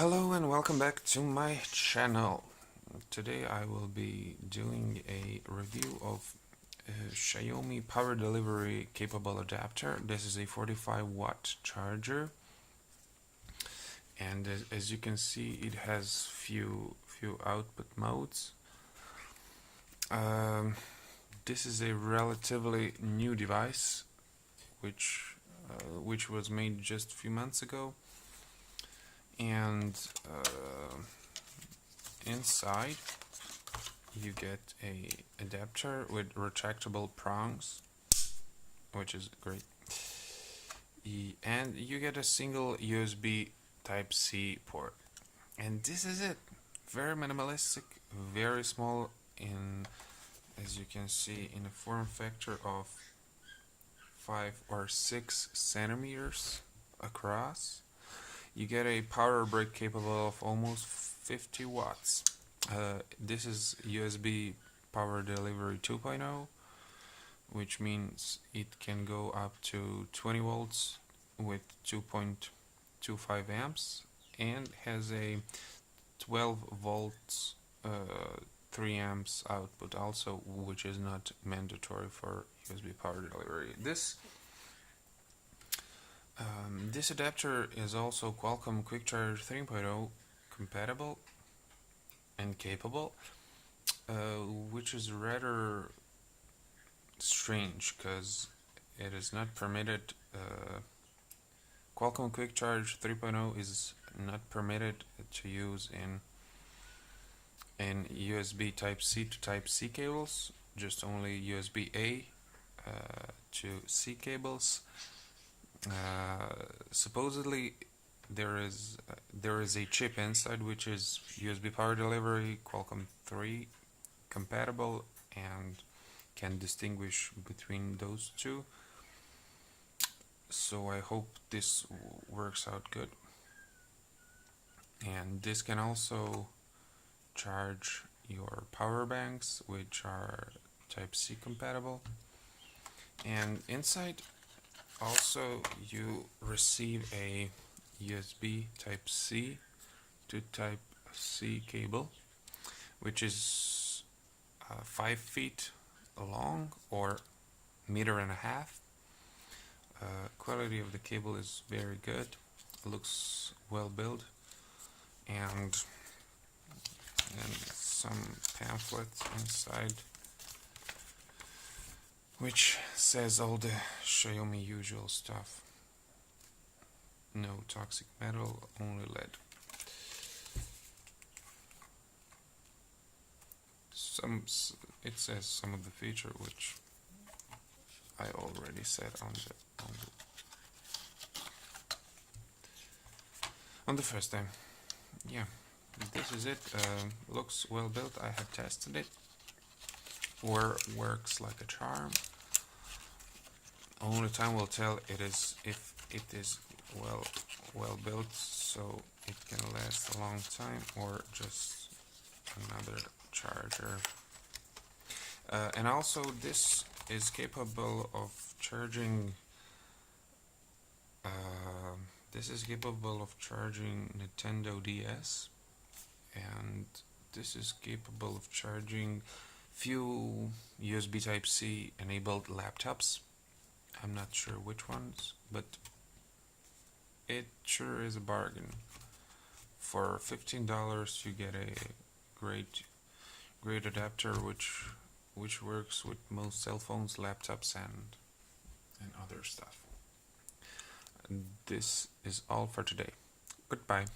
Hello and welcome back to my channel. Today I will be doing a review of a Xiaomi power delivery capable adapter. This is a 45-watt charger, and as you can see, it has few output modes. This is a relatively new device, which was made just a few months ago. And inside you get a adapter with retractable prongs, which is great, and you get a single USB Type-C port, and this is it. Very minimalistic, very small, in, as you can see, in a form factor of 5 or 6 centimeters across. You get a power brick capable of almost 50 watts. This is USB power delivery 2.0, which means it can go up to 20 volts with 2.25 amps, and has a 12 volts 3 amps output also, which is not mandatory for USB power delivery. This adapter is also Qualcomm Quick Charge 3.0 compatible and capable, which is rather strange because it is not permitted. Qualcomm Quick Charge 3.0 is not permitted to use in USB Type-C to Type-C cables, just only USB-A to C cables. Supposedly there is a chip inside which is USB power delivery Qualcomm 3 compatible and can distinguish between those two, so I hope this works out good. And this can also charge your power banks, which are Type-C compatible. And inside also you receive a USB Type-C to Type-C cable, which is 5 feet long or meter and a half. Quality of the cable is very good. It looks well built, and some pamphlets inside, which says all the Xiaomi usual stuff. No toxic metal, only lead. It says some of the feature which I already said on the first time. Yeah, this is it. Looks well built. I have tested it. Works like a charm. Only time will tell if it is well built, so it can last a long time, or just another charger. And also this is capable of charging. This is capable of charging Nintendo DS, and this is capable of charging few USB Type-C enabled laptops. I'm not sure which ones, but it sure is a bargain. For $15 you get a great adapter which works with most cell phones, laptops, and other stuff. This is all for today. Goodbye.